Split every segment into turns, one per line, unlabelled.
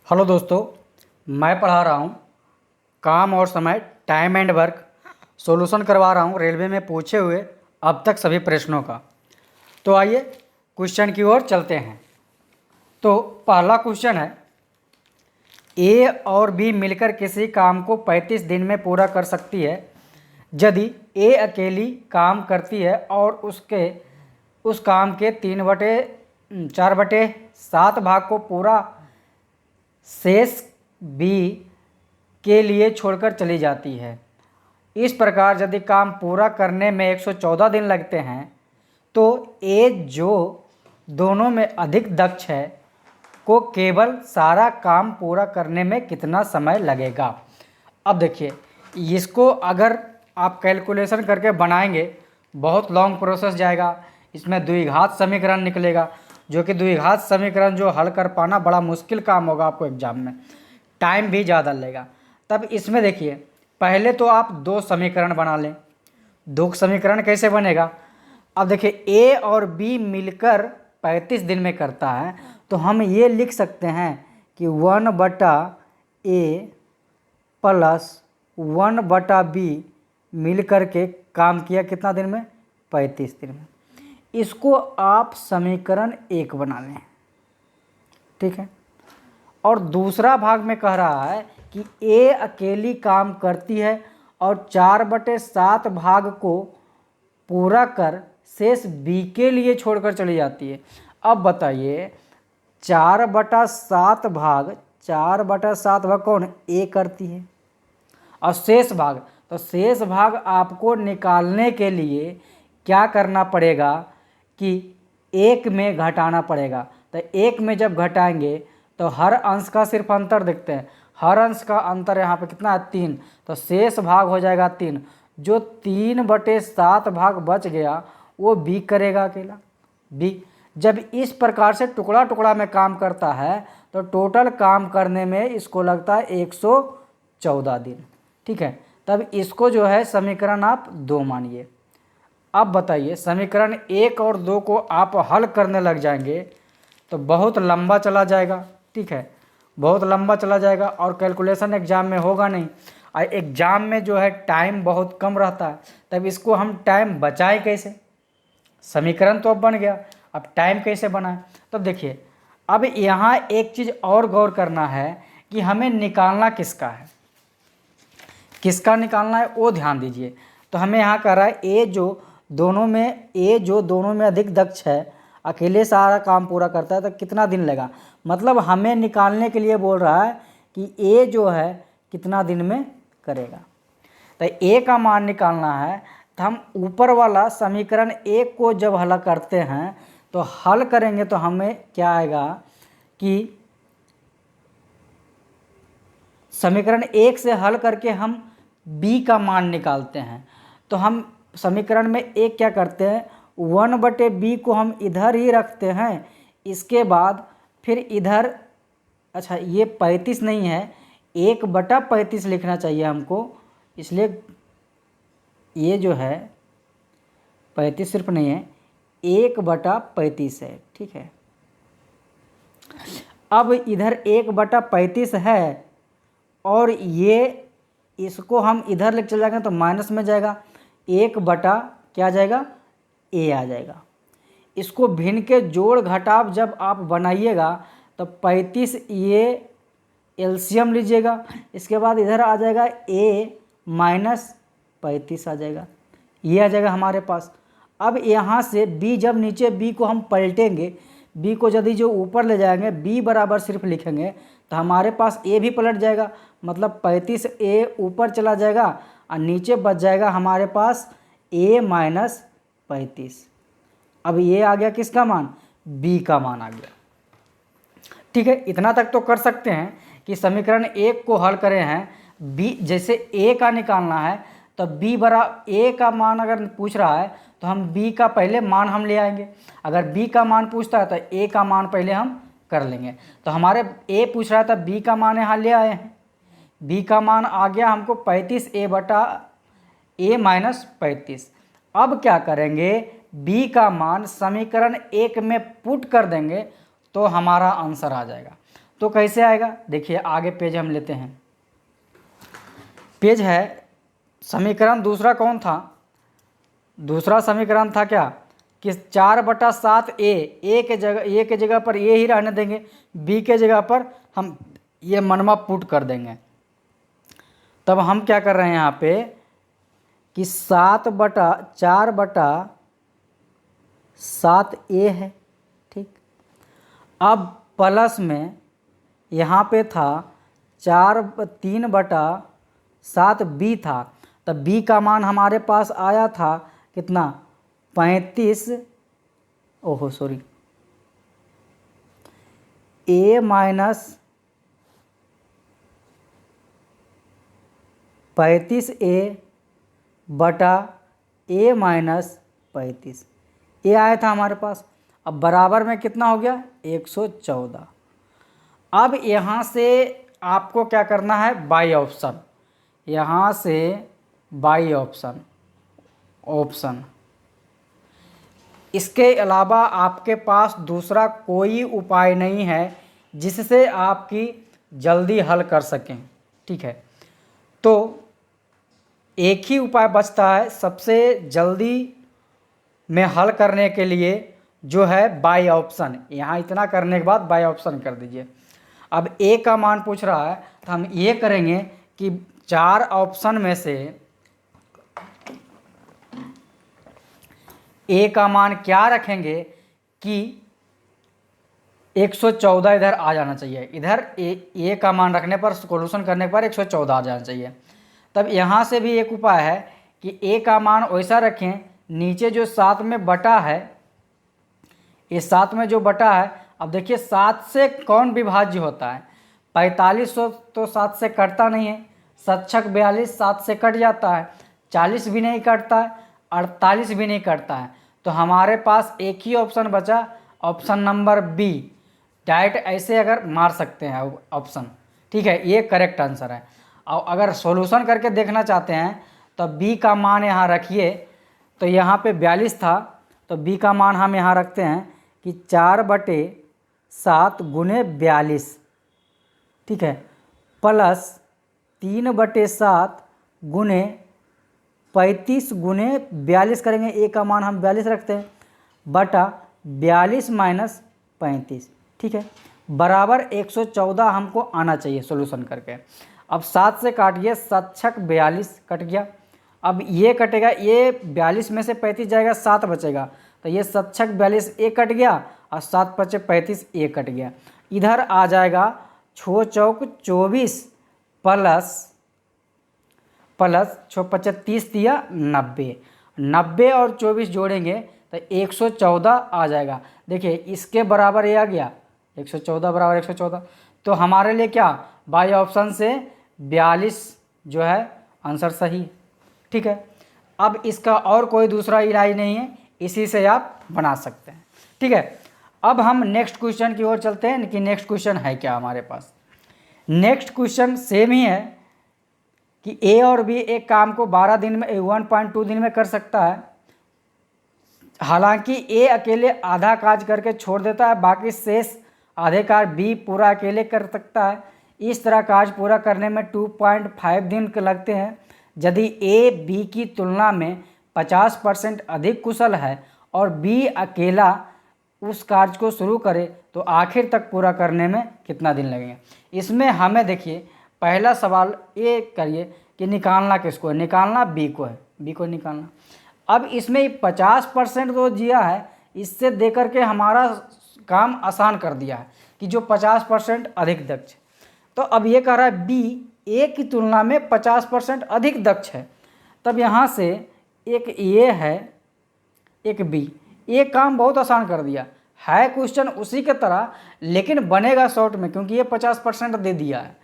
Hello दोस्तों, मैं पढ़ा रहा हूँ काम और समय टाइम एंड वर्क सॉल्यूशन करवा रहा हूँ रेलवे में पूछे हुए अब तक सभी प्रश्नों का। तो आइए क्वेश्चन की ओर चलते हैं। तो पहला क्वेश्चन है, ए और बी मिलकर किसी काम को 35 दिन में पूरा कर सकती है यदि ए अकेली काम करती है और उस काम के 4/7 भाग को पूरा शेष बी के लिए छोड़कर चली जाती है। इस प्रकार यदि काम पूरा करने में 114 दिन लगते हैं तो ए जो दोनों में अधिक दक्ष है को केवल सारा काम पूरा करने में कितना समय लगेगा। अब देखिए, इसको अगर आप कैलकुलेशन करके बनाएंगे बहुत लॉन्ग प्रोसेस जाएगा। इसमें द्विघात समीकरण निकलेगा, जो कि द्विघात समीकरण जो हल कर पाना बड़ा मुश्किल काम होगा आपको एग्जाम में, टाइम भी ज़्यादा लगेगा। तब इसमें देखिए, पहले तो आप दो समीकरण बना लें। दो समीकरण कैसे बनेगा? अब देखिए, ए और बी मिलकर 35 दिन में करता है, तो हम ये लिख सकते हैं कि 1/A प्लस 1/B मिल करके काम किया कितना दिन में? 35 दिन में। इसको आप समीकरण 1 बना लें, ठीक है। और दूसरा भाग में कह रहा है कि ए अकेली काम करती है और 4/7 भाग को पूरा कर शेष बी के लिए छोड़कर चली जाती है। अब बताइए, 4/7 भाग कौन? ए करती है। और शेष भाग, तो शेष भाग आपको निकालने के लिए क्या करना पड़ेगा कि एक में घटाना पड़ेगा। तो एक में जब घटाएंगे तो हर अंश का सिर्फ अंतर देखते हैं, हर अंश का अंतर यहाँ पे कितना है? 3। तो शेष भाग हो जाएगा 3। जो 3/7 भाग बच गया वो बी करेगा अकेला। बी जब इस प्रकार से टुकड़ा टुकड़ा में काम करता है तो टोटल काम करने में इसको लगता है 114 दिन, ठीक है। तब इसको जो है समीकरण आप 2 मानिए। अब बताइए, समीकरण 1 और 2 को आप हल करने लग जाएंगे तो बहुत लंबा चला जाएगा, ठीक है, बहुत लंबा चला जाएगा और कैलकुलेशन एग्जाम में होगा नहीं। और एग्जाम में जो है टाइम बहुत कम रहता है, तब इसको हम टाइम बचाएं कैसे? समीकरण तो अब बन गया, अब टाइम कैसे बनाएं? तब देखिए, अब यहाँ एक चीज़ और गौर करना है कि हमें निकालना किसका है, किसका निकालना है वो ध्यान दीजिए। तो हमें यहाँ कह रहा है ए जो दोनों में अधिक दक्ष है, अकेले सारा काम पूरा करता है, तो कितना दिन लगा? मतलब हमें निकालने के लिए बोल रहा है कि ए जो है कितना दिन में करेगा। तो ए का मान निकालना है, तो हम ऊपर वाला समीकरण 1 को जब हल करते हैं तो हल करेंगे तो हमें क्या आएगा कि समीकरण 1 से हल करके हम b का मान निकालते हैं। तो हम समीकरण में एक क्या करते हैं, 1/b को हम इधर ही रखते हैं। इसके बाद फिर इधर, अच्छा ये 35 नहीं है, 1/35 लिखना चाहिए हमको, इसलिए ये जो है 35 सिर्फ नहीं है, 1/35 है, ठीक है। अब इधर 1/35 है और ये इसको हम इधर लेकर चले जाएंगे तो माइनस में जाएगा, 1/ क्या जाएगा? ए आ जाएगा। इसको भिन्न के जोड़ घटाव जब आप बनाइएगा तो 35 ये एलसीएम लीजिएगा, इसके बाद इधर आ जाएगा ए माइनस 35 आ जाएगा, ये आ जाएगा हमारे पास। अब यहाँ से बी, जब नीचे बी को हम पलटेंगे, बी को यदि जो ऊपर ले जाएंगे, बी बराबर सिर्फ लिखेंगे तो हमारे पास ए भी पलट जाएगा, मतलब 35 ए ऊपर चला जाएगा और नीचे बच जाएगा हमारे पास ए माइनस 35। अब ये आ गया किसका मान? बी का मान आ गया, ठीक है। इतना तक तो कर सकते हैं कि समीकरण 1 को हल करें हैं, बी जैसे ए का निकालना है तो बी बराबर ए का मान अगर पूछ रहा है तो हम बी का पहले मान हम ले आएंगे। अगर बी का मान पूछता है तो ए का मान पहले हम कर लेंगे। तो हमारे ए पूछ रहा था, बी का मान यहाँ ले आए हैं, बी का मान आ गया हमको 35 माइनस 35। अब क्या करेंगे, बी का मान समीकरण 1 में पुट कर देंगे तो हमारा आंसर आ जाएगा। तो कैसे आएगा, देखिए आगे पेज हम लेते हैं। पेज है समीकरण दूसरा कौन था, दूसरा समीकरण था क्या कि 4/7 ए के जगह पर ए ही रहने देंगे, बी के जगह पर हम ये मनवा पुट कर देंगे। तब हम क्या कर रहे हैं यहाँ पे कि 4/7 ए है, ठीक। अब प्लस में यहाँ पे था 3/7 बी था, तब बी का मान हमारे पास आया था कितना 35, ओहो सॉरी, ए माइनस 35A/A-35, ये आया था हमारे पास। अब बराबर में कितना हो गया 114। अब यहाँ से आपको क्या करना है, बाई ऑप्शन, यहाँ से बाई ऑप्शन, इसके अलावा आपके पास दूसरा कोई उपाय नहीं है जिससे आपकी जल्दी हल कर सकें, ठीक है। तो एक ही उपाय बचता है सबसे जल्दी में हल करने के लिए, जो है बाई ऑप्शन। यहाँ इतना करने के बाद बाई ऑप्शन कर दीजिए। अब ए का मान पूछ रहा है तो हम ये करेंगे कि 4 ऑप्शन में से ए का मान क्या रखेंगे कि 114 इधर आ जाना चाहिए, इधर ए का मान रखने पर सोल्यूशन करने पर 114 आ जाना चाहिए। तब यहाँ से भी एक उपाय है कि ए का मान वैसा रखें, नीचे जो 7 में बटा है, ये 7 में जो बटा है, अब देखिए 7 से कौन विभाज्य होता है, 4500 तो 7 से कटता नहीं है, 7×6 = 42 7 से कट जाता है, 40 भी नहीं कटता है, 48 भी नहीं कटता है। तो हमारे पास एक ही ऑप्शन बचा, ऑप्शन नंबर बी। डायरेक्ट ऐसे अगर मार सकते हैं ऑप्शन, ठीक है, ये करेक्ट आंसर है। और अगर सॉल्यूशन करके देखना चाहते हैं तो बी का मान यहाँ रखिए, तो यहाँ पे 42 था, तो बी का मान हम यहाँ रखते हैं कि 4/7 × 42, ठीक है, प्लस 3/7 × 35 × 42 करेंगे, ए का मान हम 42 रखते हैं, बटा 42 - 35, ठीक है, बराबर 114 हमको आना चाहिए सॉल्यूशन करके। अब 7 से काटिए, 7×6 = 42 कट गया। अब ये कटेगा, ये 42 में से 35 जाएगा, 7 बचेगा, तो ये 7×6 = 42 ए कट गया, और 7 × 5 = 35 ए कट गया। इधर आ जाएगा 6 चौक 24 प्लस 6 × 5 = 30 दिया 90, 90 और 24 जोड़ेंगे तो 114 आ जाएगा। देखिए इसके बराबर ये आ गया, 114 बराबर 114। तो हमारे लिए क्या, बाई ऑप्शन से 42 जो है आंसर सही, ठीक है। अब इसका और कोई दूसरा इलाज नहीं है, इसी से आप बना सकते हैं, ठीक है। अब हम नेक्स्ट क्वेश्चन की ओर चलते हैं कि नेक्स्ट क्वेश्चन है क्या हमारे पास। नेक्स्ट क्वेश्चन सेम ही है कि ए और बी एक काम को 12 दिन में 1.2 दिन में कर सकता है। हालांकि ए अकेले आधा काज करके छोड़ देता है, बाकी शेष आधे कार्य बी पूरा अकेले कर सकता है। इस तरह काज पूरा करने में 2.5 दिन लगते हैं। यदि ए बी की तुलना में 50% अधिक कुशल है और बी अकेला उस कार्य को शुरू करे तो आखिर तक पूरा करने में कितना दिन लगेंगे। इसमें हमें देखिए पहला सवाल ये करिए कि निकालना किसको है, निकालना बी को है, बी को निकालना। अब इसमें 50% तो दिया है, इससे देकर के हमारा काम आसान कर दिया है कि जो 50% अधिक दक्ष। तो अब ये कह रहा है बी ए की तुलना में 50% अधिक दक्ष है। तब यहाँ से एक ए है एक बी, ये काम बहुत आसान कर दिया है। क्वेश्चन उसी के तरह लेकिन बनेगा शॉर्ट में, क्योंकि ये 50% दे दिया है,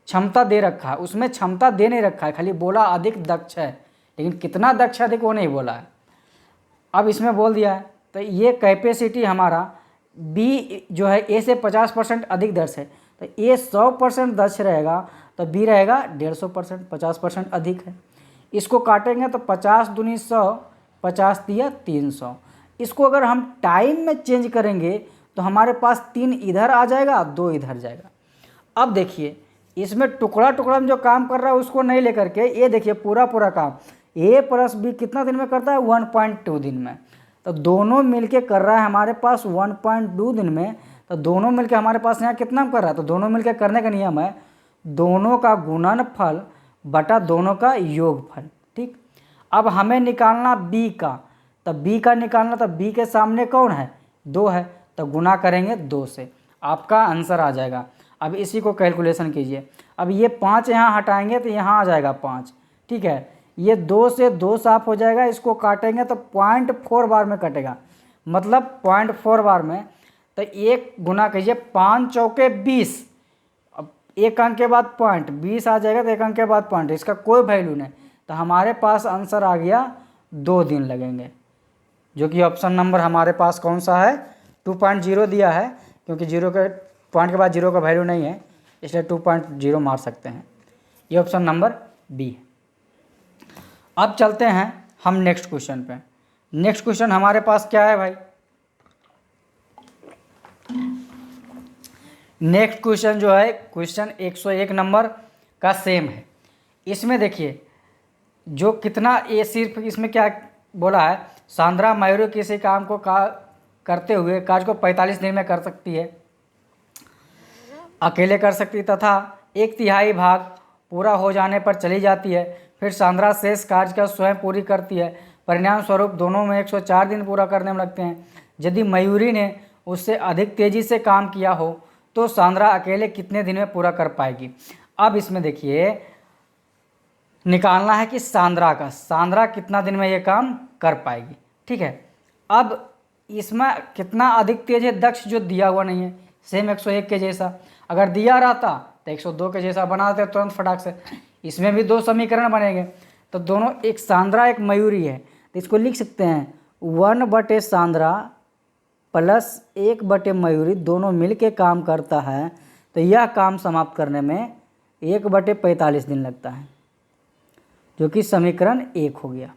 क्षमता दे रखा है, उसमें क्षमता दे नहीं रखा है, खाली बोला अधिक दक्ष है, लेकिन कितना दक्ष अधिक वो नहीं बोला है। अब इसमें बोल दिया है तो ये कैपेसिटी हमारा बी जो है ए से 50% अधिक दक्ष है, तो ए 100% दक्ष रहेगा तो बी रहेगा 150%, 50% अधिक है। इसको काटेंगे तो 50 दूनी 100, 50 दिया 300। इसको अगर हम टाइम में चेंज करेंगे तो हमारे पास 3 इधर आ जाएगा, 2 इधर जाएगा। अब देखिए इसमें टुकड़ा टुकड़ा में जो काम कर रहा है उसको नहीं लेकर के ये देखिए पूरा पूरा काम a प्लस बी कितना दिन में करता है 1.2 दिन में। तो दोनों मिलके कर रहा है हमारे पास 1.2 दिन में। तो दोनों मिलके हमारे पास यहाँ कितना कर रहा है, तो दोनों मिलके करने का नियम है दोनों का गुणनफल बटा दोनों का योगफल। ठीक, अब हमें निकालना b का, तब b का निकालना, तब b के सामने कौन है 2 है, तो गुना करेंगे 2 से, आपका आंसर आ जाएगा। अब इसी को कैलकुलेशन कीजिए। अब ये 5 यहाँ हटाएंगे तो यहाँ आ जाएगा 5। ठीक है, ये 2 से 2 साफ हो जाएगा, इसको काटेंगे तो 0.4 बार में कटेगा, मतलब 0.4 बार में। तो एक गुना कीजिए 5 चौके 20, अब एक अंक के बाद पॉइंट 20 आ जाएगा, तो एक अंक के बाद पॉइंट, इसका कोई वैल्यू नहीं। तो हमारे पास आंसर आ गया 2 दिन लगेंगे, जो कि ऑप्शन नंबर हमारे पास कौन सा है 2.0 दिया है, क्योंकि जीरो के पॉइंट के बाद जीरो का वैल्यू नहीं है इसलिए 2.0 मार सकते हैं। ये ऑप्शन नंबर बी है। अब चलते हैं हम नेक्स्ट क्वेश्चन पे। नेक्स्ट क्वेश्चन हमारे पास क्या है भाई, नेक्स्ट क्वेश्चन जो है क्वेश्चन 101 नंबर का सेम है। इसमें देखिए जो कितना, ये सिर्फ इसमें क्या बोला है, सांद्रा मयूरी किसी काम को करते हुए कार्य को 45 दिन में कर सकती है, अकेले कर सकती है, तथा 1/3 भाग पूरा हो जाने पर चली जाती है। फिर सांद्रा शेष कार्य का स्वयं पूरी करती है, परिणाम स्वरूप दोनों में 104 दिन पूरा करने में लगते हैं। यदि मयूरी ने उससे अधिक तेजी से काम किया हो तो सांद्रा अकेले कितने दिन में पूरा कर पाएगी। अब इसमें देखिए निकालना है कि सांद्रा कितना दिन में ये काम कर पाएगी। ठीक है, अब इसमें कितना अधिक तेज है, दक्ष जो दिया हुआ नहीं है, सेम 101 के जैसा, अगर दिया रहता तो 102 के जैसा बना देते तुरंत फटाक से। इसमें भी 2 समीकरण बनेंगे, तो दोनों, एक सांद्रा एक मयूरी है, तो इसको लिख सकते हैं 1 सांद्रा प्लस 1 मयूरी, दोनों मिल के काम करता है, तो यह काम समाप्त करने में 1/45 दिन लगता है, जो कि समीकरण 1 हो गया।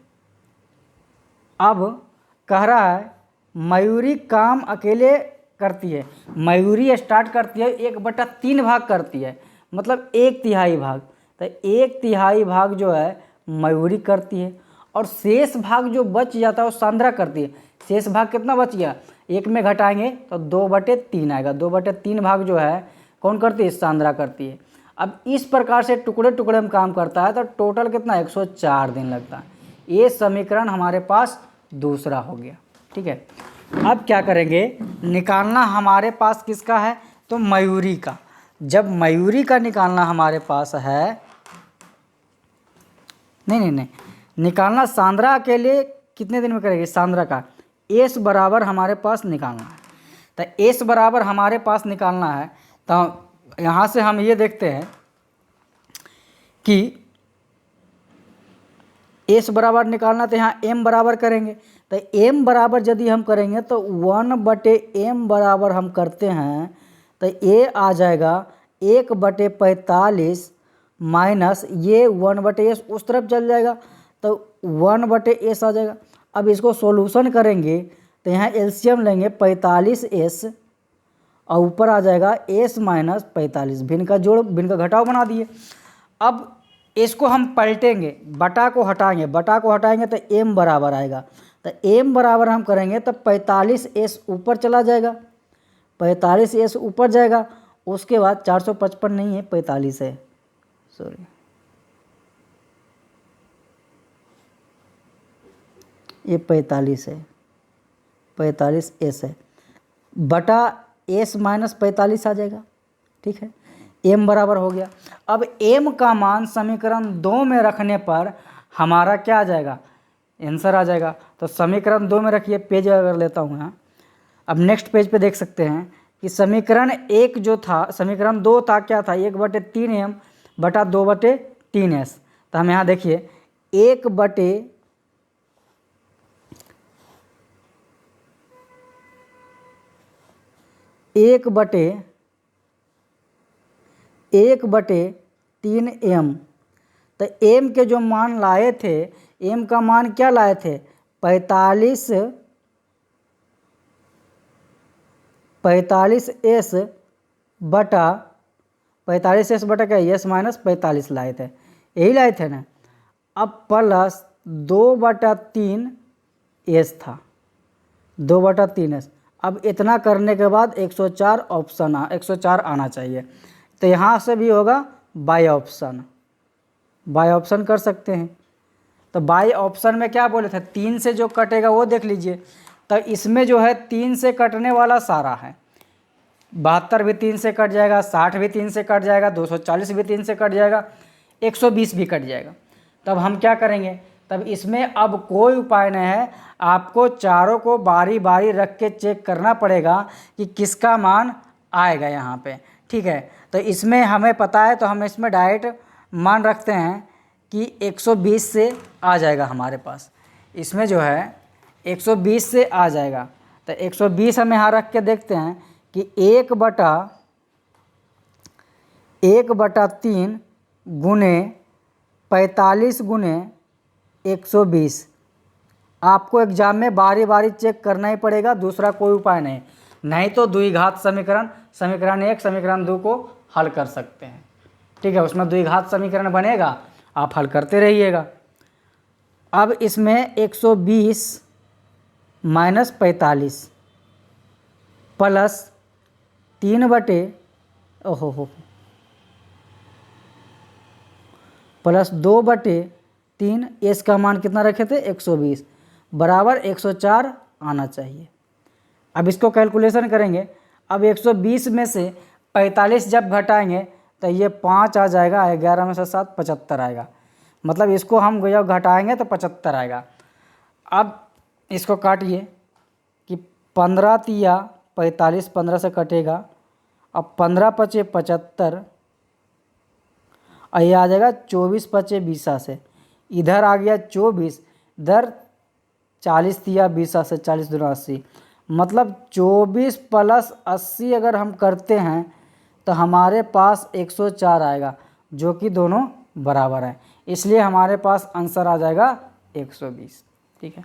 अब कह रहा है मयूरी काम अकेले करती है, मयूरी स्टार्ट करती है 1/3 भाग करती है, मतलब 1/3 भाग, तो 1/3 भाग जो है मयूरी करती है, और शेष भाग जो बच जाता है वो सांद्रा करती है। शेष भाग कितना बच गया, 1 में घटाएंगे तो 2/3 आएगा, 2/3 भाग जो है कौन करती है, सांद्रा करती है। अब इस प्रकार से टुकड़े टुकड़े में काम करता है, तो टोटल कितना 104 दिन लगता है। ये समीकरण हमारे पास दूसरा हो गया। ठीक है, अब क्या करेंगे, निकालना हमारे पास किसका है, तो मयूरी का। जब मयूरी का निकालना हमारे पास है, नहीं, निकालना सांद्रा के लिए कितने दिन में करेगी, सांद्रा का एस बराबर हमारे पास निकालना है। तो एस बराबर हमारे पास निकालना है, तो यहाँ से हम ये देखते हैं कि एस बराबर निकालना, तो यहाँ एम बराबर करेंगे, तो एम बराबर यदि हम करेंगे तो 1/m बराबर हम करते हैं, तो ये आ जाएगा 1/45 माइनस ये 1/s उस तरफ चल जाएगा, तो 1/s आ जाएगा। अब इसको सॉल्यूशन करेंगे तो यहाँ एलसीएम लेंगे 45s, और ऊपर आ जाएगा s माइनस 45, भिन्न का जोड़ भिन्न का घटाव बना दिए। अब इसको हम पलटेंगे, बटा को हटाएंगे तो m बराबर आएगा, तो m बराबर हम करेंगे तो 45s ऊपर चला जाएगा, 45s ऊपर जाएगा, उसके बाद 455 नहीं है 45 है, सॉरी ये 45 है, 45s है, बटा s माइनस 45 आ जाएगा। ठीक है, m बराबर हो गया। अब m का मान समीकरण 2 में रखने पर हमारा क्या आ जाएगा, आंसर आ जाएगा। तो समीकरण 2 में रखिए, पेज अगर लेता हूँ यहाँ, अब नेक्स्ट पेज पे देख सकते हैं कि समीकरण 1 जो था, समीकरण 2 था क्या था, 1/3m बटा 2/3s। तो हम यहाँ देखिए 1/3 m, तो m के जो मान लाए थे, m का मान क्या लाए थे 45s बटा 45s बटा क्या, यस माइनस 45 लाए थे, यही लाए थे ना। अब प्लस 2/3 एस था, 2/3 एस। अब इतना करने के बाद 104 104 आना चाहिए। तो यहाँ से भी होगा बाई ऑप्शन, बाई ऑप्शन कर सकते हैं। तो बाई ऑप्शन में क्या बोले थे, 3 से जो कटेगा वो देख लीजिए। तो इसमें जो है 3 से कटने वाला सारा है, 72 भी 3 से कट जाएगा, 60 भी 3 से कट जाएगा, 240 भी 3 से कट जाएगा, 120 भी कट जाएगा। तब हम क्या करेंगे, तब इसमें अब कोई उपाय नहीं है, आपको चारों को बारी बारी रख के चेक करना पड़ेगा कि किसका मान आएगा यहाँ पे, ठीक है। तो इसमें हमें पता है तो हम इसमें डायरेक्ट मान रखते हैं कि 120 से आ जाएगा हमारे पास, इसमें जो है 120 से आ जाएगा। तो 120 हम यहाँ रख के देखते हैं कि 1/3 गुने 45 गुने 120। आपको एग्जाम में बारी बारी चेक करना ही पड़ेगा, दूसरा कोई उपाय नहीं। नहीं तो द्विघात समीकरण, समीकरण 1 समीकरण 2 को हल कर सकते हैं, ठीक है। उसमें द्विघात समीकरण बनेगा, आप हल करते रहिएगा। अब इसमें 120 माइनस 45 प्लस 3/, ओहो प्लस 2/3, एस का मान कितना रखे थे 120, बराबर 104 आना चाहिए। अब इसको कैलकुलेशन करेंगे। अब 120 में से 45 जब घटाएंगे तो ये 5 आ जाएगा, 11 में से 7 75 आएगा। मतलब इसको हम जब घटाएंगे तो 75 आएगा। अब इसको काटिए कि 15 तिया 45, 15 से कटेगा। अब 15 पचे 75, और ये आ जाएगा 24 पचे 20 से, इधर आ गया 24, इधर 40 तिया 20 से 40 दूना 80, मतलब 24 प्लस 80 अगर हम करते हैं तो हमारे पास 104 आएगा, जो कि दोनों बराबर हैं। इसलिए हमारे पास आंसर आ जाएगा 120, ठीक है।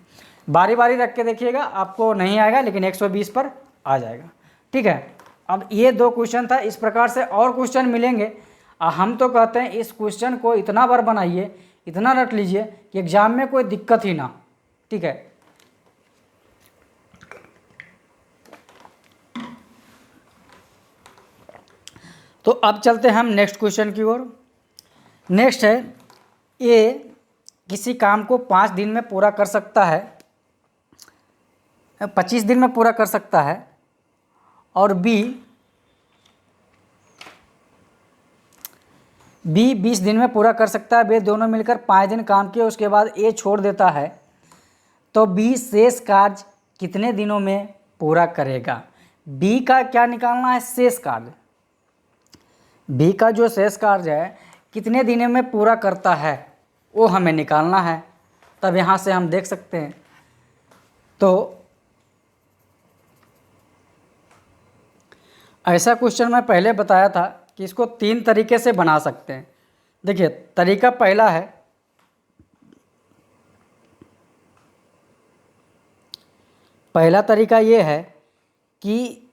बारी बारी रख के देखिएगा, आपको नहीं आएगा लेकिन 120 पर आ जाएगा, ठीक है। अब ये 2 क्वेश्चन था, इस प्रकार से और क्वेश्चन मिलेंगे। हम तो कहते हैं इस क्वेश्चन को इतना बार बनाइए, इतना रट लीजिए कि एग्जाम में कोई दिक्कत ही ना, ठीक है। तो अब चलते हैं हम नेक्स्ट क्वेश्चन की ओर। नेक्स्ट है, ए किसी काम को 5 दिन में पूरा कर सकता है, 25 दिन में पूरा कर सकता है, और बी 20 दिन में पूरा कर सकता है। वे दोनों मिलकर 5 दिन काम किए, उसके बाद ए छोड़ देता है, तो बी शेष कार्य कितने दिनों में पूरा करेगा। बी का क्या निकालना है, शेष कार्य। बी का जो शेष कार्य है कितने दिनों में पूरा करता है वो हमें निकालना है। तब यहाँ से हम देख सकते हैं, तो ऐसा क्वेश्चन मैं पहले बताया था कि इसको 3 तरीके से बना सकते हैं। देखिए, तरीका पहला है, पहला तरीका ये है कि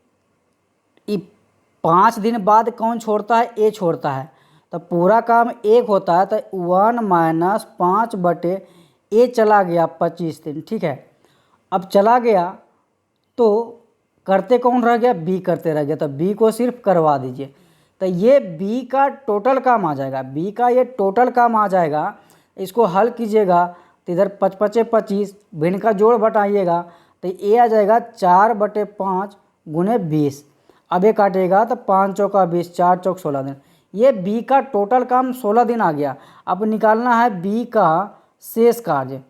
5 दिन बाद कौन छोड़ता है, ए छोड़ता है। तो पूरा काम 1 होता है, तो 1 माइनस 5/ए चला गया 25 दिन, ठीक है। अब चला गया तो करते कौन रह गया, बी करते रह गया, तो बी को सिर्फ करवा दीजिए। तो ये बी का टोटल काम आ जाएगा, बी का ये टोटल काम आ जाएगा। इसको हल कीजिएगा तो इधर 5×5 = 25, भिन्न का जोड़ घटाइएगा तो ये आ जाएगा 4/5 गुने 20। अब ये काटेगा तो 5 चौका 20, 4 चौक 16 दिन। ये बी का टोटल काम 16 दिन आ गया। अब निकालना है बी का शेष कार्य,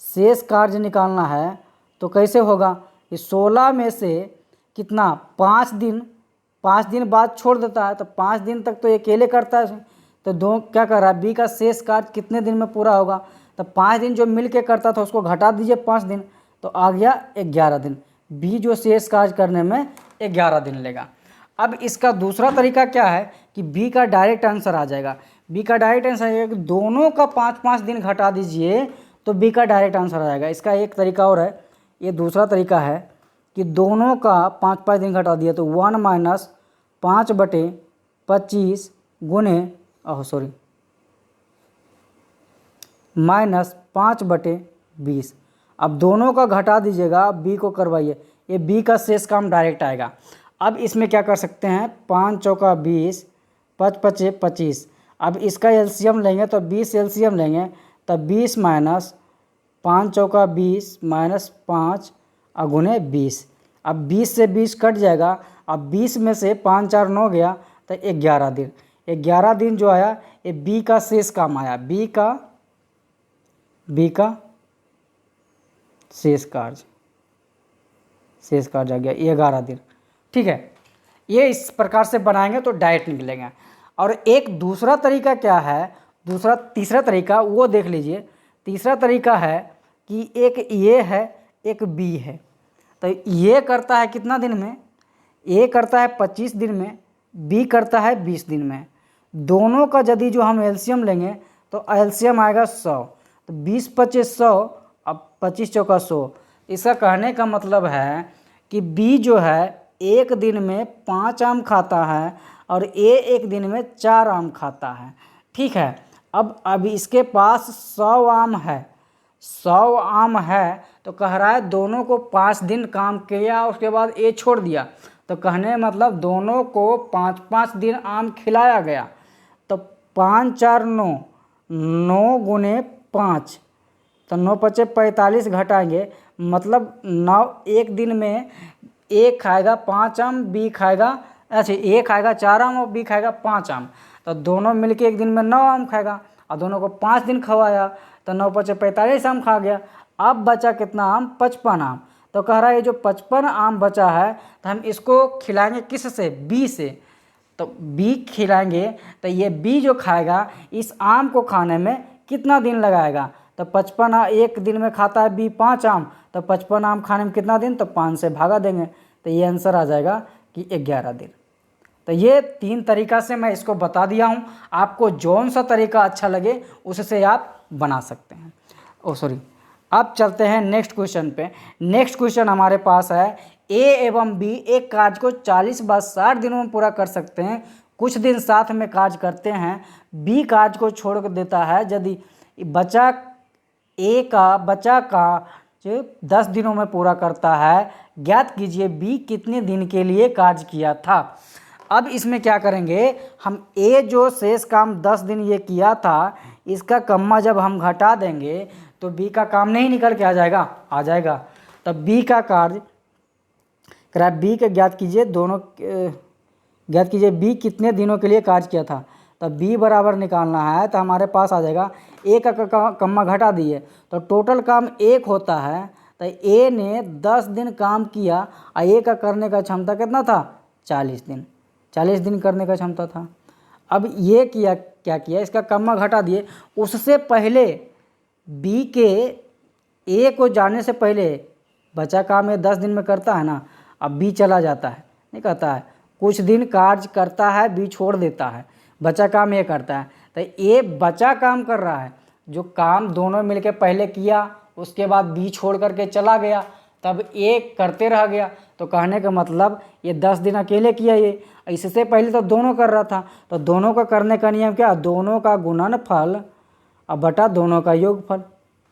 शेष कार्य निकालना है। तो कैसे होगा, कि 16 में से कितना 5 दिन बाद छोड़ देता है, तो 5 दिन तक तो ये अकेले करता है। तो दो क्या कर रहा है, बी का शेष कार्य कितने दिन में पूरा होगा, तो 5 दिन जो मिल के करता था उसको घटा दीजिए 5 दिन, तो आ गया 11 दिन। बी जो शेष कार्य करने में 11 दिन लेगा। अब इसका दूसरा तरीका क्या है कि बी का डायरेक्ट आंसर आ जाएगा। बी का डायरेक्ट आंसर आएगा कि दोनों का 5-5 दिन घटा दीजिए तो बी का डायरेक्ट आंसर आ जाएगा। इसका एक तरीका और है, ये दूसरा तरीका है कि दोनों का 5-5 दिन घटा दिया तो 1 माइनस 5/25 गुने -5/20। अब दोनों का घटा दीजिएगा, बी को करवाइए, ये बी का शेष काम डायरेक्ट आएगा। अब इसमें क्या कर सकते हैं, 5 चौका 20, 5 पचे 25। अब इसका एलसीएम लेंगे तो 20 एलसीएम लेंगे, तब 20 माइनस 5 चौका 20 माइनस 5 गुने 20। अब 20 से 20 कट जाएगा। अब 20 में से 5 4 9 गया तो 11 दिन। 11 दिन जो आया ये बी का शेष काम आया, बी का शेष कार्य आ गया 11 दिन। ठीक है, ये इस प्रकार से बनाएंगे तो डायरेक्ट निकलेंगे। और एक दूसरा तरीका क्या है, तीसरा तरीका वो देख लीजिए। तीसरा तरीका है कि एक ये है एक बी है, तो ये करता है कितना दिन में, ए करता है 25 दिन में, बी करता है 20 दिन में। दोनों का यदि जो हम एलसीएम लेंगे तो एलसीएम आएगा 100, तो 20 25 100, अब 25 चौका 100। इसका कहने का मतलब है कि बी जो है एक दिन में 5 आम खाता है और ए एक दिन में 4 आम खाता है। ठीक है, अब इसके पास 100 आम है, 100 आम है, तो कह रहा है दोनों को 5 दिन काम किया, उसके बाद ए छोड़ दिया, तो कहने मतलब दोनों को 5-5 दिन आम खिलाया गया। तो 5 4 9, 9 गुने 5, तो 9 पचे 45 घटाएंगे, मतलब 9 एक दिन में ए खाएगा 5 आम, बी खाएगा, अच्छा ए खाएगा 4 आम और बी खाएगा 5 आम, तो दोनों मिलके एक दिन में 9 आम खाएगा, और दोनों को 5 दिन खवाया तो 9 पचे 45 आम खा गया। अब बचा कितना आम, 55 आम। तो कह रहा है ये जो 55 आम बचा है तो हम इसको खिलाएंगे किस से, बी से। तो बी खिलाएंगे तो ये बी जो खाएगा इस आम को खाने में कितना दिन लगाएगा, तो 55 एक दिन में खाता है बी 5 आम, तो 55 आम खाने में कितना दिन, तो 5 से भागा देंगे, तो ये आंसर आ जाएगा कि 11 दिन। तो ये 3 तरीका से मैं इसको बता दिया हूँ, आपको जौन सा तरीका अच्छा लगे उससे आप बना सकते हैं। अब चलते हैं नेक्स्ट क्वेश्चन पे। नेक्स्ट क्वेश्चन हमारे पास है, ए एवं बी एक कार्य को 40 व 60 दिनों में पूरा कर सकते हैं, कुछ दिन साथ में कार्य करते हैं, बी कार्य को छोड़ देता है, यदि बचा कार्य 10 दिनों में पूरा करता है, ज्ञात कीजिए बी कितने दिन के लिए कार्य किया था। अब इसमें क्या करेंगे, हम ए जो शेष काम 10 दिन ये किया था, इसका कम्मा जब हम घटा देंगे तो बी का काम नहीं निकल के आ जाएगा। तब बी का कार्य करा, बी के ज्ञात कीजिए बी कितने दिनों के लिए कार्य किया था। तब बी बराबर निकालना है तो हमारे पास आ जाएगा, ए का कम्मा घटा दिए तो टोटल काम 1 होता है, तो ए ने 10 दिन काम किया और ए का करने का क्षमता कितना था, 40 दिन। 40 दिन करने का क्षमता था। अब ये क्या किया, इसका कम्मा घटा दिए, उससे पहले बी के ए को जाने से पहले बचा काम ये 10 दिन में करता है ना, अब बी चला जाता है, नहीं कहता है कुछ दिन कार्य करता है, बी छोड़ देता है, बचा काम ये करता है, तो ए बचा काम कर रहा है, जो काम दोनों मिलके पहले किया उसके बाद बी छोड़ करके चला गया, तब ए करते रह गया। तो कहने का मतलब ये 10 दिन अकेले किया, ये इससे पहले तो दोनों कर रहा था, तो दोनों का करने का नियम क्या, दोनों का गुणनफल अब बटा दोनों का योगफल।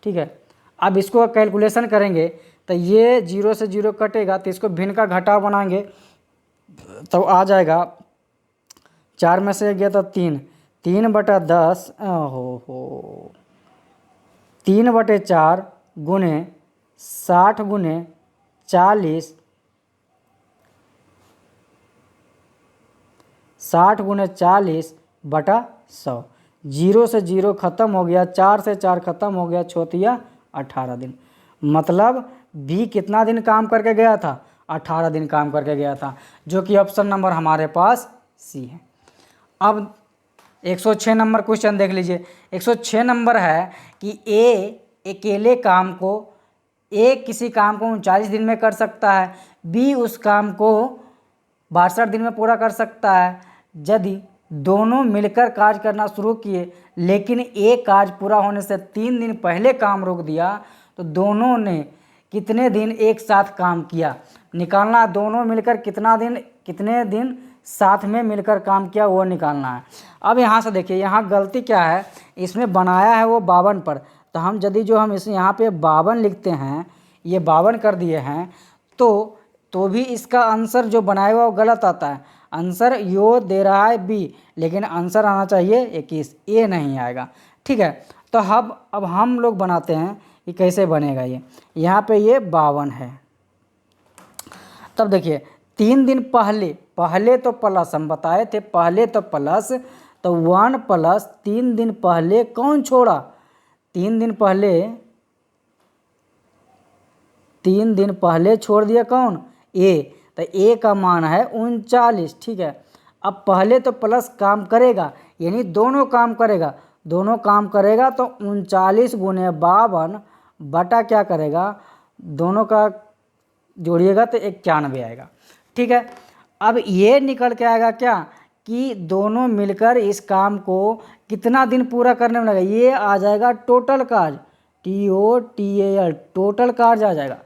ठीक है, अब इसको कैलकुलेशन करेंगे तो ये 0 से 0 कटेगा, तो इसको भिन्न का घटाव बनाएंगे तो आ जाएगा 4 में से गया तो 3/10 3/4 गुने 60 गुने 40 60 गुने 40 बटा 100। 0 से 0 ख़त्म हो गया, 4 से 4 ख़त्म हो गया, छोतिया 18 दिन। मतलब बी कितना दिन काम करके गया था, 18 दिन काम करके गया था, जो कि ऑप्शन नंबर हमारे पास सी है। अब 106 नंबर क्वेश्चन देख लीजिए। 106 नंबर है कि ए अकेले काम को, ए किसी काम को 39 दिन में कर सकता है, बी उस काम को 62 दिन में पूरा कर सकता है, यदि दोनों मिलकर कार्य करना शुरू किए लेकिन एक कार्य पूरा होने से 3 दिन पहले काम रोक दिया, तो दोनों ने कितने दिन एक साथ काम किया। निकालना दोनों मिलकर कितने दिन साथ में मिलकर काम किया वो निकालना है। अब यहाँ से देखिए, यहाँ गलती क्या है, इसमें बनाया है वो 52 पर, तो हम यदि जो हम इस यहाँ पे 52 लिखते हैं, ये 52 कर दिए हैं, तो भी इसका आंसर जो बनाया हुआ वो गलत आता है। आंसर यो दे रहा है बी, लेकिन आंसर आना चाहिए 21, ए नहीं आएगा। ठीक है, तो अब हम लोग बनाते हैं कि कैसे बनेगा ये। यहाँ पे ये 52 है। तब देखिए 3 दिन पहले तो प्लस हम बताए थे, पहले तो प्लस, तो 1 प्लस 3 दिन पहले कौन छोड़ा, 3 दिन पहले छोड़ दिया कौन, ए, तो ए का मान है 39। ठीक है, अब पहले तो प्लस काम करेगा, यानी दोनों काम करेगा तो 39 गुने 52 बटा क्या करेगा, दोनों का जोड़िएगा तो 91 आएगा। ठीक है, अब ये निकल के आएगा क्या कि दोनों मिलकर इस काम को कितना दिन पूरा करने में लगा, ये आ जाएगा टोटल कार्य, TOTAL, टोटल कार्य आ जाएगा।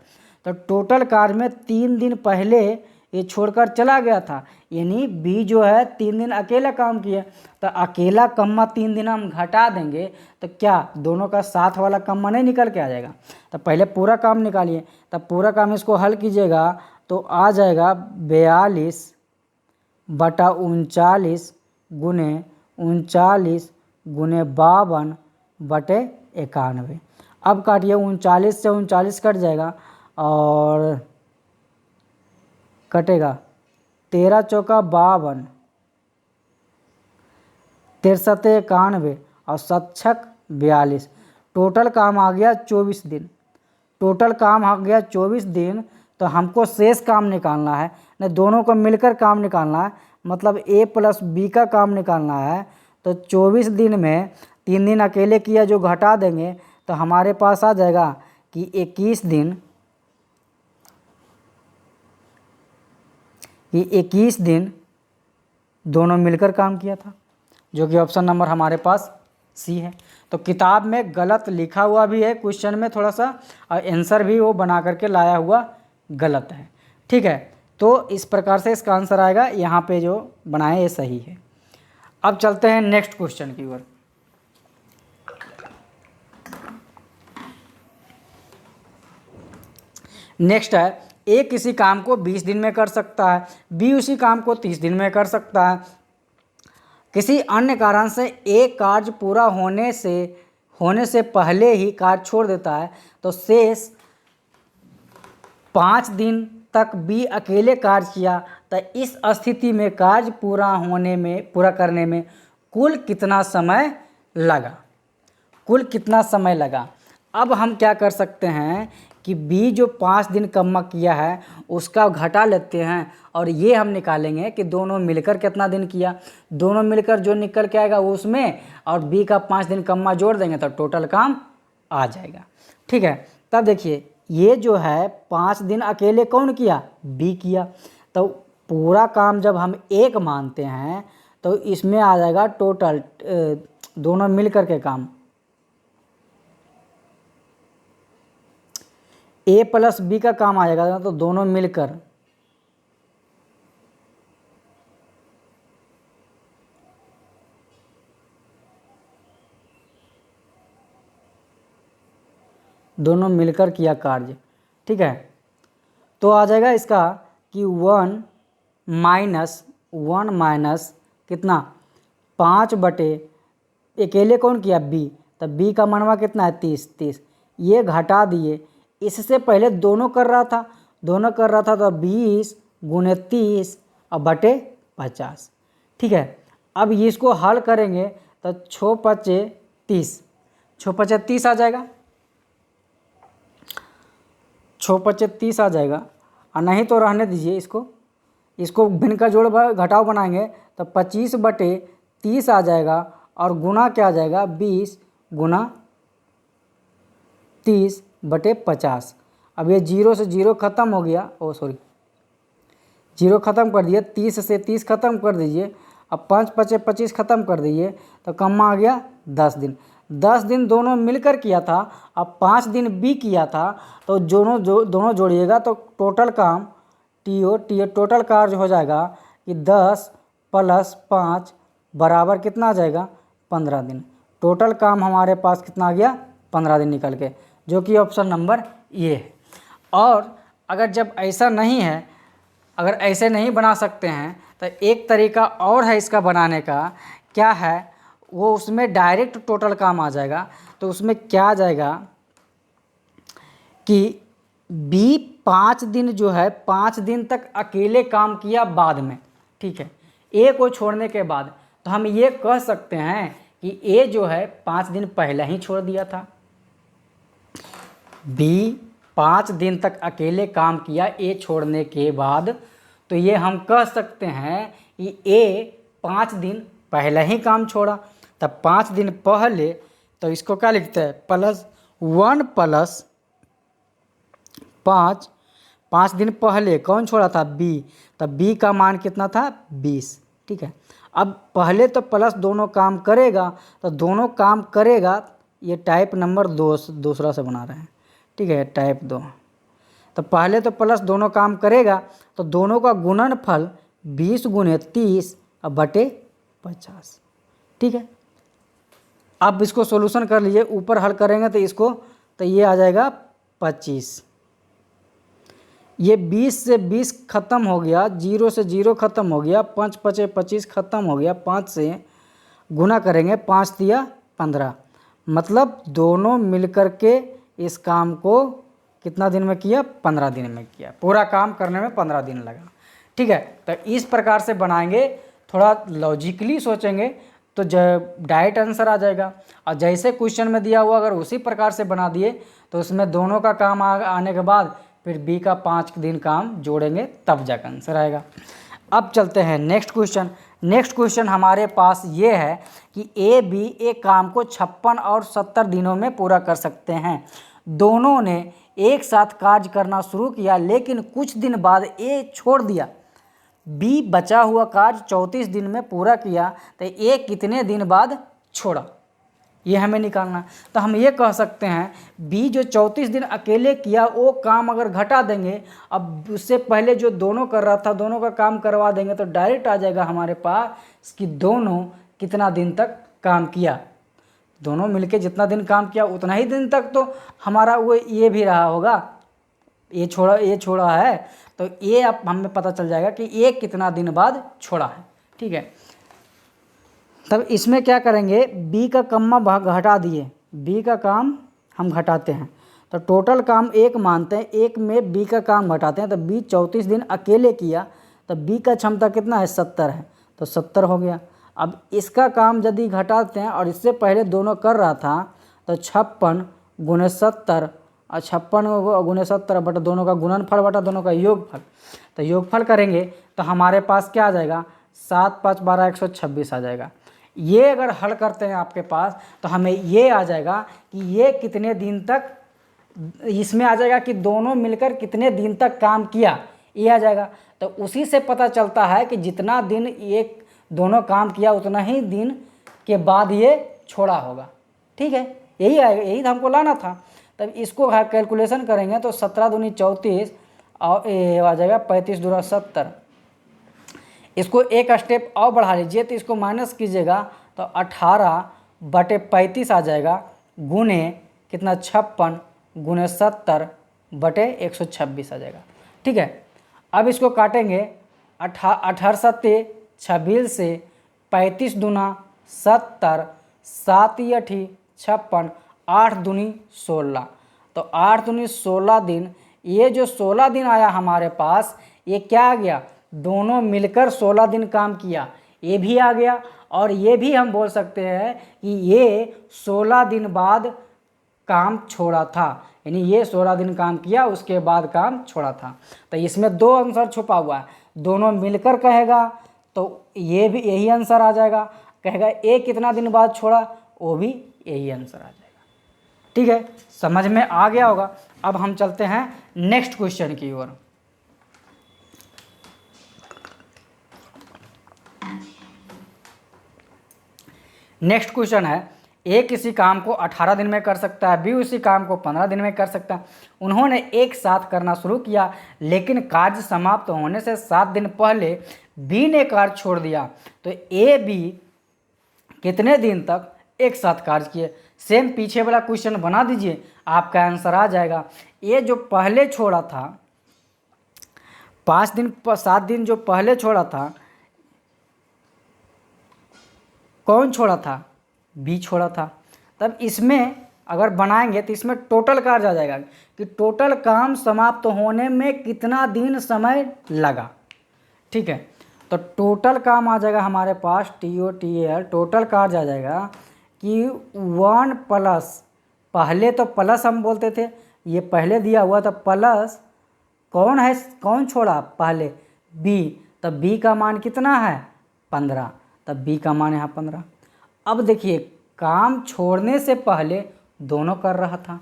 तो टोटल कार्य में 3 दिन पहले ये छोड़कर चला गया था, यानी बी जो है 3 दिन अकेला काम किया, तो अकेला कम्मा 3 दिन हम घटा देंगे तो क्या दोनों का साथ वाला कम्मा नहीं निकल के आ जाएगा। तो पहले पूरा काम निकालिए, तब पूरा काम इसको हल कीजिएगा तो आ जाएगा 42 बटा 39 गुने 39 गुने 52 बटे 91। अब काटिए, 39 से 39 कट जाएगा और कटेगा 13 चौका 52, 63 91 और 7 छक 42। टोटल काम आ गया 24 दिन। टोटल काम आ गया 24 दिन, तो हमको शेष काम निकालना है, नहीं दोनों को मिलकर काम निकालना है, मतलब ए प्लस बी का काम निकालना है। तो 24 दिन में 3 दिन अकेले किया जो घटा देंगे तो हमारे पास आ जाएगा कि 21 दिन दोनों मिलकर काम किया था, जो कि ऑप्शन नंबर हमारे पास सी है। तो किताब में गलत लिखा हुआ भी है क्वेश्चन में थोड़ा सा, और आंसर भी वो बना करके लाया हुआ गलत है। ठीक है, तो इस प्रकार से इसका आंसर आएगा, यहाँ पे जो बनाए ये सही है। अब चलते हैं नेक्स्ट क्वेश्चन की ओर। नेक्स्ट है, ए किसी काम को 20 दिन में कर सकता है, बी उसी काम को 30 दिन में कर सकता है। किसी अन्य कारण से ए कार्य पूरा होने से पहले ही कार्य छोड़ देता है, तो शेष 5 दिन तक बी अकेले कार्य किया, तो इस स्थिति में कार्य पूरा करने में कुल कितना समय लगा। अब हम क्या कर सकते हैं कि बी जो 5 दिन कम्मा किया है उसका घटा लेते हैं, और ये हम निकालेंगे कि दोनों मिलकर कितना दिन किया, दोनों मिलकर जो निकल के आएगा वो उसमें, और बी का 5 दिन कम्मा जोड़ देंगे तो टोटल काम आ जाएगा। ठीक है, तब देखिए ये जो है 5 दिन अकेले कौन किया, बी किया, तो पूरा काम जब हम एक मानते हैं तो इसमें आ जाएगा टोटल दोनों मिलकर के काम, ए प्लस बी का काम आ जाएगा, तो दोनों मिलकर किया कार्य। ठीक है, तो आ जाएगा इसका कि 1 माइनस कितना 5 बटे अकेले कौन किया, बी, तो बी का मनवा कितना है 30, ये घटा दिए। इससे पहले दोनों कर रहा था तो 20 गुने 30 और बटे 50। ठीक है, अब इसको हल करेंगे तो 6 पचे 30 आ जाएगा, 6 पचे 30 आ जाएगा, और नहीं तो रहने दीजिए, इसको भिन्न का जोड़ घटाव बनाएंगे तो 25 बटे 30 आ जाएगा, और गुना क्या आ जाएगा 20 गुना 30 बटे 50। अब ये 0 से 0 ख़त्म हो गया, 0 ख़त्म कर दिए, 30 से 30 ख़त्म कर दीजिए, अब 5 पचे 25 ख़त्म कर दीजिए, तो कम्मा आ गया 10 दिन। 10 दिन दोनों मिलकर किया था, अब 5 दिन बी किया था, तो दोनों जोड़िएगा तो टोटल काम टोटल कार्य हो जाएगा कि 10 + 5 बराबर कितना आ जाएगा 15 दिन। टोटल काम हमारे पास कितना आ गया 15 दिन निकल के, जो कि ऑप्शन नंबर ये है। और अगर जब ऐसा नहीं है, अगर ऐसे नहीं बना सकते हैं तो एक तरीका और है इसका बनाने का, क्या है वो, उसमें डायरेक्ट टोटल काम आ जाएगा। तो उसमें क्या आ जाएगा कि बी 5 दिन जो है 5 दिन तक अकेले काम किया बाद में, ठीक है, ए को छोड़ने के बाद। तो हम ये कह सकते हैं कि ए जो है 5 दिन पहले ही छोड़ दिया था, बी 5 दिन तक अकेले काम किया ए छोड़ने के बाद। तो ये हम कह सकते हैं कि ए 5 दिन पहले ही काम छोड़ा। तब 5 दिन पहले, तो इसको क्या लिखते हैं +1 + 5। 5 दिन पहले कौन छोड़ा था बी, तब बी का मान कितना था 20, ठीक है। अब पहले तो प्लस दोनों काम करेगा, तो दोनों काम करेगा, ये टाइप नंबर 2 दूसरा से बना रहे हैं, ठीक है, टाइप 2। तो पहले तो प्लस दोनों काम करेगा, तो दोनों का गुणनफल 20 × 30 बटे 50, ठीक है। अब इसको सॉल्यूशन कर लीजिए, ऊपर हल करेंगे तो इसको, तो ये आ जाएगा 25। ये 20 से 20 ख़त्म हो गया, 0 से 0 ख़त्म हो गया, 5 × 5 = 25 ख़त्म हो गया, 5 से गुना करेंगे, 5 × 3 = 15। मतलब दोनों मिलकर के इस काम को कितना दिन में किया 15 दिन में किया, पूरा काम करने में 15 दिन लगा, ठीक है। तो इस प्रकार से बनाएंगे, थोड़ा लॉजिकली सोचेंगे तो डायरेक्ट आंसर आ जाएगा। और जैसे क्वेश्चन में दिया हुआ अगर उसी प्रकार से बना दिए तो उसमें दोनों का काम आने के बाद फिर बी का 5 दिन काम जोड़ेंगे, तब जाकर आंसर आएगा। अब चलते हैं नेक्स्ट क्वेश्चन। नेक्स्ट क्वेश्चन हमारे पास ये है कि ए बी एक काम को 56 और 70 दिनों में पूरा कर सकते हैं। दोनों ने एक साथ कार्य करना शुरू किया, लेकिन कुछ दिन बाद ए छोड़ दिया। बी बचा हुआ कार्य 34 दिन में पूरा किया, तो ए कितने दिन बाद छोड़ा, ये हमें निकालना। तो हम ये कह सकते हैं बी जो 34 दिन अकेले किया वो काम अगर घटा देंगे, अब उससे पहले जो दोनों कर रहा था दोनों का काम करवा देंगे, तो डायरेक्ट आ जाएगा हमारे पास कि दोनों कितना दिन तक काम किया। दोनों मिलके जितना दिन काम किया उतना ही दिन तक तो हमारा वो ये भी रहा होगा, ये छोड़ा है, तो ये अब हमें पता चल जाएगा कि ये कितना दिन बाद छोड़ा है, ठीक है। तब इसमें क्या करेंगे, बी का कम्मा भाग घटा दिए, बी का काम हम घटाते हैं, तो टोटल काम 1 मानते हैं, 1 में बी का काम घटाते हैं, तो बी 34 दिन अकेले किया, तो बी का क्षमता कितना है 70 है, तो 70 हो गया। अब इसका काम यदि घटाते हैं और इससे पहले दोनों कर रहा था, तो 56 × 70 और 56 × 70 बटा दोनों का गुणनफल बटा दोनों का योगफल। तो योगफल करेंगे तो हमारे पास क्या आ जाएगा 7 × 5 = 12 126 आ जाएगा। ये अगर हल करते हैं आपके पास तो हमें ये आ जाएगा कि ये कितने दिन तक, इसमें आ जाएगा कि दोनों मिलकर कितने दिन तक काम किया, ये आ जाएगा। तो उसी से पता चलता है कि जितना दिन ये दोनों काम किया उतना ही दिन के बाद ये छोड़ा होगा, ठीक है। यही आएगा, यही तो हमको लाना था। तब इसको कैलकुलेशन करेंगे तो 17 दूनी 34 और आ जाएगा 35 दूना 70। इसको एक स्टेप और बढ़ा लीजिए तो इसको माइनस कीजिएगा तो 18/35 आ जाएगा, गुने कितना 56 × 70 बटे 126 आ जाएगा, ठीक है। अब इसको काटेंगे 18 7 26 से 35 दूना 70, 7 × 8 56, 8 दूनी 16, तो 8 दूनी 16 दिन। ये जो 16 दिन आया हमारे पास, ये क्या आ गया, दोनों मिलकर 16 दिन काम किया, ये भी आ गया। और ये भी हम बोल सकते हैं कि ये 16 दिन बाद काम छोड़ा था, यानी ये 16 दिन काम किया उसके बाद काम छोड़ा था। तो इसमें 2 आंसर छुपा हुआ है, दोनों मिलकर कहेगा तो ये भी यही आंसर आ जाएगा, कहेगा ए कितना दिन बाद छोड़ा वो भी यही आंसर आ जाएगा, ठीक है। समझ में आ गया होगा। अब हम चलते हैं नेक्स्ट क्वेश्चन की ओर। नेक्स्ट क्वेश्चन है, ए किसी काम को 18 दिन में कर सकता है, बी उसी काम को 15 दिन में कर सकता है। उन्होंने एक साथ करना शुरू किया, लेकिन कार्य समाप्त होने से 7 दिन पहले बी ने कार्य छोड़ दिया, तो ए बी कितने दिन तक एक साथ कार्य किए। सेम पीछे वाला क्वेश्चन बना दीजिए, आपका आंसर आ जाएगा। ये जो पहले छोड़ा था 5 दिन 7 दिन जो पहले छोड़ा था, कौन छोड़ा था? बी छोड़ा था। तब इसमें अगर बनाएंगे तो इसमें टोटल कार्य आ जाएगा कि टोटल काम समाप्त होने में कितना दिन समय लगा। ठीक है, तो टोटल काम आ जाएगा हमारे पास TOTAL, टोटल कार्य आ जाएगा कि 1 प्लस, पहले तो प्लस हम बोलते थे, ये पहले दिया हुआ था प्लस, कौन है, कौन छोड़ा पहले? बी, तब बी का मान कितना है? 15, तब बी का मान यहाँ 15। अब देखिए काम छोड़ने से पहले दोनों कर रहा था,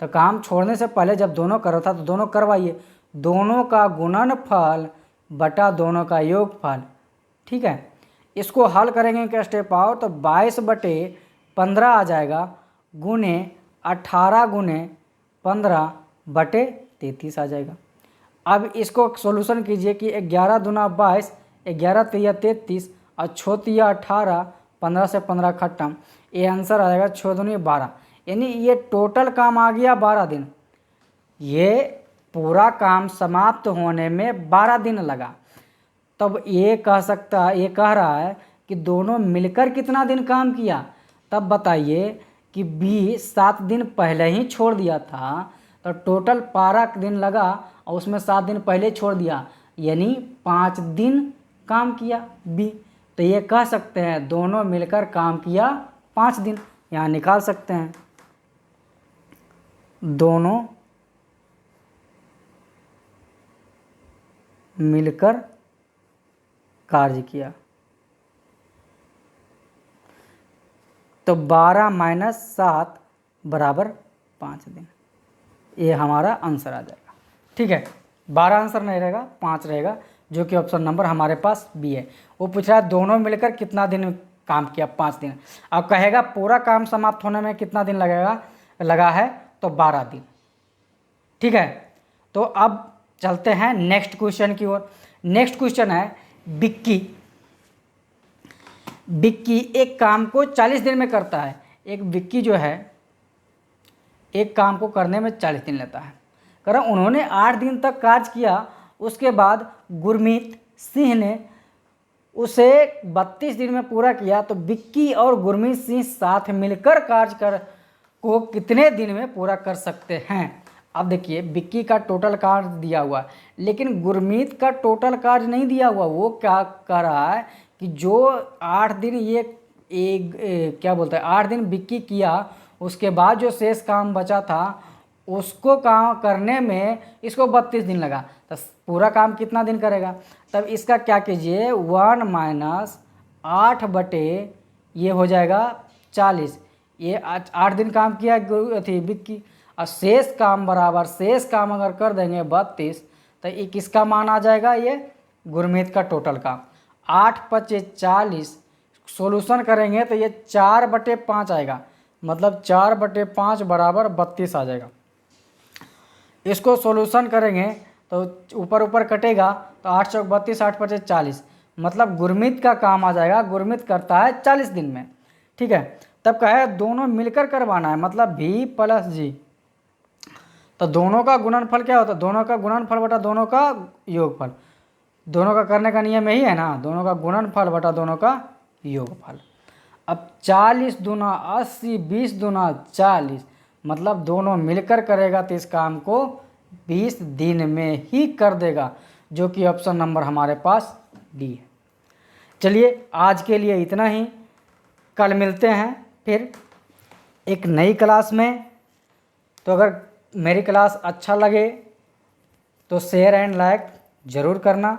तो काम छोड़ने से पहले जब दोनों कर रहा था तो दोनों करवाइए, दोनों का गुणनफल बटा दोनों का योगफल। ठीक है, इसको हल करेंगे क्या स्टेप आओ, तो 22/15 आ जाएगा, गुने 18 गुने 15 बटे 33 आ जाएगा। अब इसको सोल्यूशन कीजिए कि 11 दूना 22, 11 तिया 33 और 6 तिया 18, 15 से 15 खत्म, ये आंसर आ जाएगा 6 दूनी 12, यानी ये टोटल काम आ गया 12 दिन। ये पूरा काम समाप्त होने में 12 दिन लगा। तब ये कह रहा है कि दोनों मिलकर कितना दिन काम किया। तब बताइए कि बी 7 दिन पहले ही छोड़ दिया था, तो टोटल 12 दिन लगा और उसमें 7 दिन पहले छोड़ दिया, यानी 5 दिन काम किया बी। तो ये कह सकते हैं दोनों मिलकर काम किया 5 दिन, यहाँ निकाल सकते हैं, दोनों मिलकर कार्य किया। तो 12 - 7 बराबर 5 दिन, ये हमारा आंसर आ जाएगा। ठीक है, 12 आंसर नहीं रहेगा, 5 रहेगा, जो कि ऑप्शन नंबर हमारे पास बी है। वो पूछ रहा है दोनों मिलकर कितना दिन काम किया, 5 दिन। अब कहेगा पूरा काम समाप्त होने में कितना दिन लगा है, तो 12 दिन। ठीक है, तो अब चलते हैं नेक्स्ट क्वेश्चन की ओर। नेक्स्ट क्वेश्चन है बिक्की एक काम को 40 दिन में करता है। एक बिक्की जो है एक काम को करने में 40 दिन लेता है। कह रहा उन्होंने 8 दिन तक कार्य किया, उसके बाद गुरमीत सिंह ने उसे 32 दिन में पूरा किया, तो बिक्की और गुरमीत सिंह साथ मिलकर कार्य को कितने दिन में पूरा कर सकते हैं। अब देखिए बिक्की का टोटल कार्य दिया हुआ है, लेकिन गुरमीत का टोटल कार्य नहीं दिया हुआ। वो क्या कर रहा है कि जो 8 दिन क्या बोलते हैं 8 दिन बिक्की किया, उसके बाद जो शेष काम बचा था उसको काम करने में इसको 32 दिन लगा, तो पूरा काम कितना दिन करेगा। तब इसका क्या कीजिए 1 - 8 बटे ये हो जाएगा 40, ये 8 दिन काम किया बिक्की, और शेष काम बराबर शेष काम अगर कर देंगे 32, तो ये किसका मान आ जाएगा, ये गुरमीत का टोटल काम। 8 × 5 = 40, सोल्यूशन करेंगे तो ये 4/5 आएगा, मतलब 4/5 बराबर 32 आ जाएगा। इसको सोल्यूशन करेंगे तो ऊपर ऊपर कटेगा, तो 8 × 32, 8 × 5 = 40, मतलब गुरमीत का काम आ जाएगा, गुरमीत करता है 40 दिन में। ठीक है, तब कहे दोनों मिलकर करवाना है, मतलब V + G, तो दोनों का गुणनफल क्या होता है, दोनों का गुणनफल बटा दोनों का योगफल। दोनों का करने का नियम यही है ना, दोनों का गुणनफल बटा दोनों का योगफल। अब 40 दूना 80, 20 दूना 40, मतलब दोनों मिलकर करेगा तो इस काम को 20 दिन में ही कर देगा, जो कि ऑप्शन नंबर हमारे पास डी है। चलिए आज के लिए इतना ही, कल मिलते हैं फिर एक नई क्लास में। तो अगर मेरी क्लास अच्छा लगे तो शेयर एंड लाइक ज़रूर करना।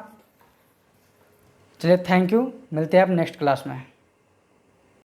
चलिए थैंक यू, मिलते हैं अब नेक्स्ट क्लास में।